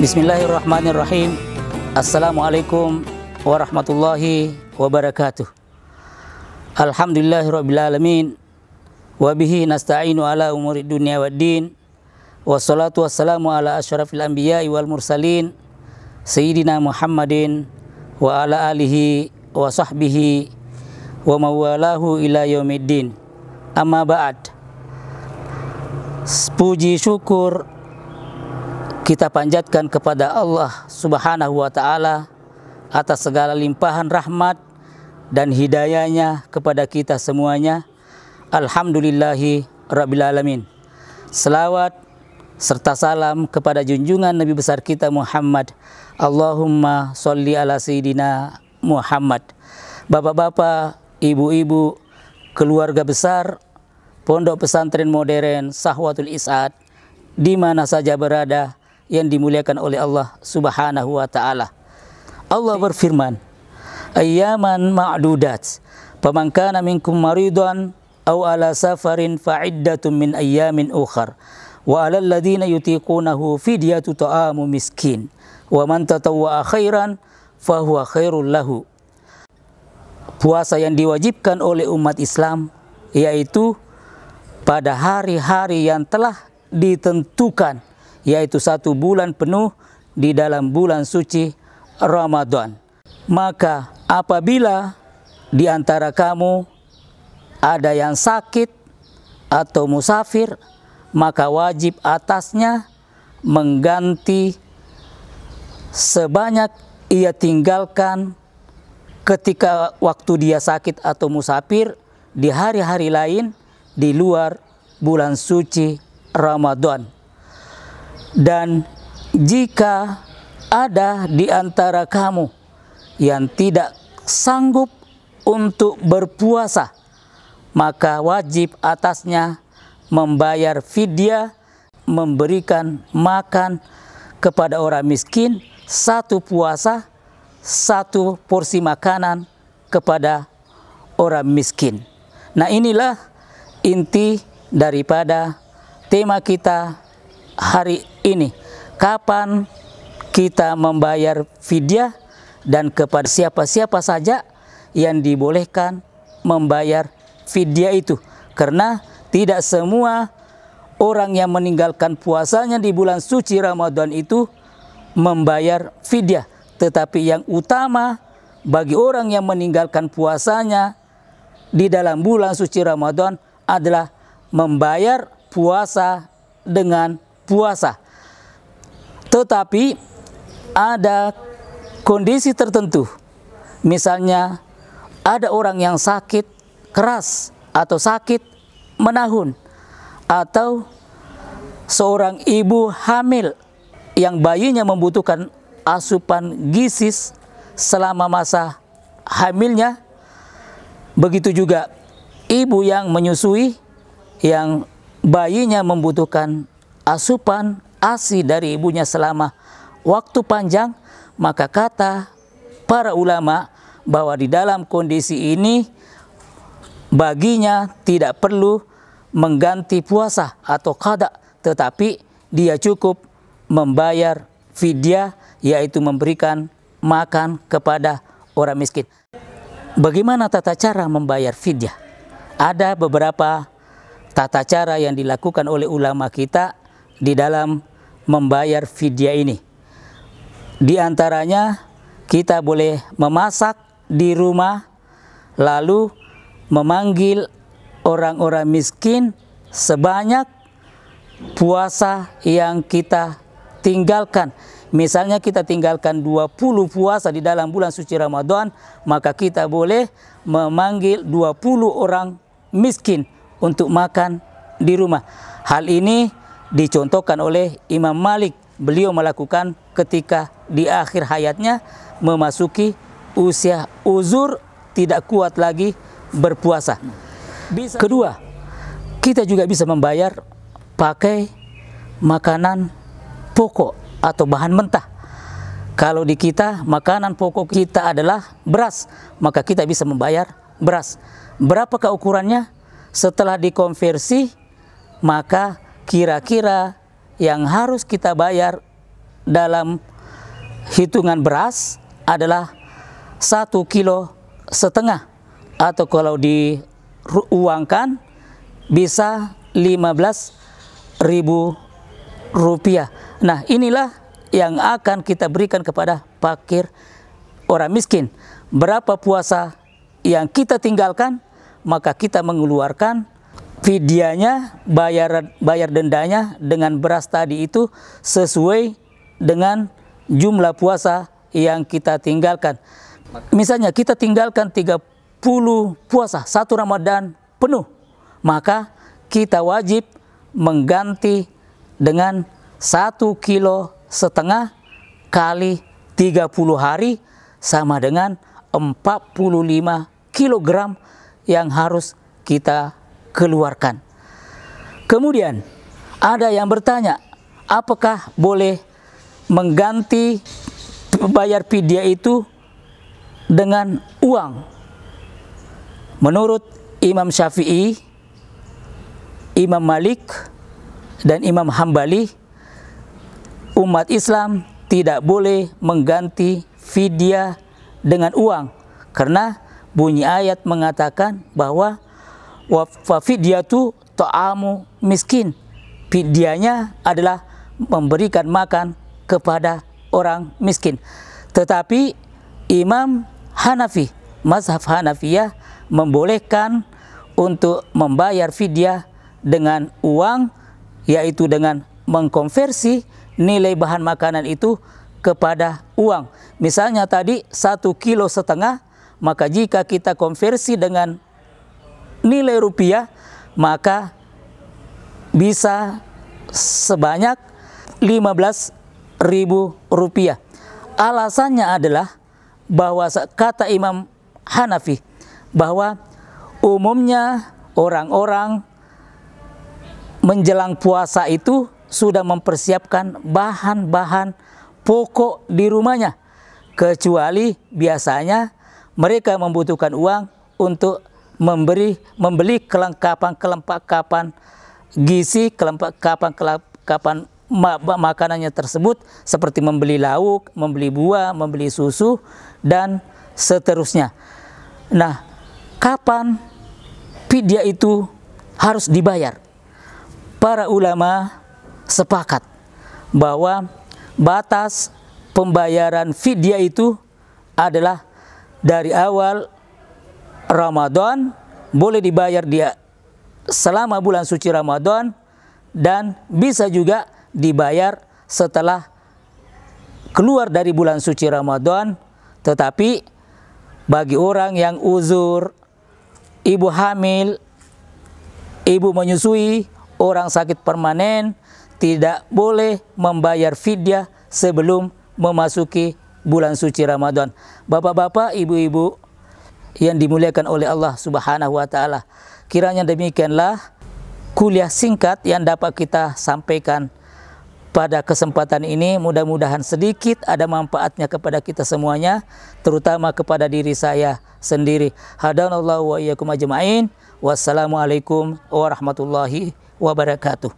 Bismillahirrahmanirrahim. Assalamualaikum warahmatullahi wabarakatuh. Alhamdulillahirrabbilalamin. Wabihi nasta'inu ala umuri dunia waddin. Wassalatu wassalamu ala asyrafil anbiya'i wal mursalin, Sayyidina Muhammadin wa ala alihi wa sahbihi wa mawalahu ila yaumiddin. Amma ba'd. Puji syukur kita panjatkan kepada Allah Subhanahu wa ta'ala atas segala limpahan rahmat dan hidayahnya kepada kita semuanya. Alhamdulillahi Rabbil Alamin. Selawat serta salam kepada junjungan Nabi besar kita Muhammad. Allahumma sholli ala Sayyidina Muhammad. Bapak-bapak, ibu-ibu, keluarga besar Pondok Pesantren Modern Sahwatul Is'ad, di mana saja berada, yang dimuliakan oleh Allah Subhanahu wa ta'ala. Allah berfirman, ayyaman ma'dudat, faman kana minkum maridan aw ala safarin fa'iddatun min ayyamin ukhar, wa 'alal ladzina yutiqunahu fidyatu ta'amu miskin, wa man tatawwa'a khairan fahuwa khairul lahu. Puasa yang diwajibkan oleh umat Islam yaitu pada hari-hari yang telah ditentukan, yaitu 1 bulan penuh di dalam bulan suci Ramadan. Maka apabila di antara kamu ada yang sakit atau musafir, maka wajib atasnya mengganti sebanyak ia tinggalkan ketika waktu dia sakit atau musafir di hari-hari lain di luar bulan suci Ramadan. Dan jika ada di antara kamu yang tidak sanggup untuk berpuasa, maka wajib atasnya membayar fidyah, memberikan makan kepada orang miskin, 1 puasa, 1 porsi makanan kepada orang miskin. Nah, inilah inti daripada tema kita hari ini. Kapan kita membayar fidyah dan kepada siapa-siapa saja yang dibolehkan membayar fidyah itu. Karena tidak semua orang yang meninggalkan puasanya di bulan suci Ramadan itu membayar fidyah. Tetapi yang utama bagi orang yang meninggalkan puasanya di dalam bulan suci Ramadan adalah membayar puasa dengan puasa. Tetapi ada kondisi tertentu. Misalnya ada orang yang sakit keras atau sakit menahun, atau seorang ibu hamil yang bayinya membutuhkan asupan gizi selama masa hamilnya. Begitu juga ibu yang menyusui, yang bayinya membutuhkan asupan ASI dari ibunya selama waktu panjang. Maka kata para ulama bahwa di dalam kondisi ini baginya tidak perlu mengganti puasa atau qada, tetapi dia cukup membayar fidyah, yaitu memberikan makan kepada orang miskin. Bagaimana tata cara membayar fidyah? Ada beberapa tata cara yang dilakukan oleh ulama kita di dalam membayar fidyah ini. Di antaranya kita boleh memasak di rumah, lalu memanggil orang-orang miskin sebanyak puasa yang kita tinggalkan. Misalnya kita tinggalkan 20 puasa di dalam bulan suci Ramadan, maka kita boleh memanggil 20 orang miskin untuk makan di rumah. Hal ini dicontohkan oleh Imam Malik. Beliau melakukan ketika di akhir hayatnya memasuki usia uzur, tidak kuat lagi berpuasa. Kedua, kita juga bisa membayar pakai makanan pokok atau bahan mentah. Kalau di kita makanan pokok kita adalah beras, maka kita bisa membayar beras. Berapakah ukurannya? Setelah dikonversi, maka kira-kira yang harus kita bayar dalam hitungan beras adalah 1,5 kilo, atau kalau diuangkan bisa 15.000 rupiah. Nah, inilah yang akan kita berikan kepada fakir, orang miskin. Berapa puasa yang kita tinggalkan, maka kita mengeluarkan fidyahnya, bayar dendanya dengan beras tadi itu sesuai dengan jumlah puasa yang kita tinggalkan. Misalnya kita tinggalkan 30 puasa, 1 Ramadan penuh, maka kita wajib mengganti dengan 1,5 kilo kali 30 hari sama dengan 45 kilogram yang harus kita keluarkan. Kemudian ada yang bertanya, apakah boleh mengganti bayar fidyah itu dengan uang? Menurut Imam Syafi'i, Imam Malik, dan Imam Hambali, umat Islam tidak boleh mengganti fidyah dengan uang, karena bunyi ayat mengatakan bahwa wa fidyatu ta'amu miskin. Fidyahnya adalah memberikan makan kepada orang miskin. Tetapi Imam Hanafi, mazhab Hanafiyah, membolehkan untuk membayar fidyah dengan uang, yaitu dengan mengkonversi nilai bahan makanan itu kepada uang. Misalnya tadi 1,5 kilo, maka jika kita konversi dengan nilai rupiah, maka bisa sebanyak 15.000 rupiah. Alasannya adalah bahwa kata Imam Hanafi, bahwa umumnya orang-orang menjelang puasa itu sudah mempersiapkan bahan-bahan pokok di rumahnya, kecuali biasanya mereka membutuhkan uang untuk membeli kelengkapan gizi, kelengkapan makanannya tersebut, seperti membeli lauk, membeli buah, membeli susu, dan seterusnya. Nah, kapan fidyah itu harus dibayar? Para ulama sepakat bahwa batas pembayaran fidyah itu adalah dari awal Ramadan, boleh dibayar dia selama bulan suci Ramadan, dan bisa juga dibayar setelah keluar dari bulan suci Ramadan. Tetapi bagi orang yang uzur, ibu hamil, ibu menyusui, orang sakit permanen, tidak boleh membayar fidyah sebelum memasuki bulan suci Ramadan. Bapak-bapak, ibu-ibu yang dimuliakan oleh Allah Subhanahu wa Ta'ala, kiranya demikianlah kuliah singkat yang dapat kita sampaikan pada kesempatan ini. Mudah-mudahan sedikit ada manfaatnya kepada kita semuanya, terutama kepada diri saya sendiri. Hadanallahu wa iyyakum ajma'in. Wassalamualaikum warahmatullahi wabarakatuh.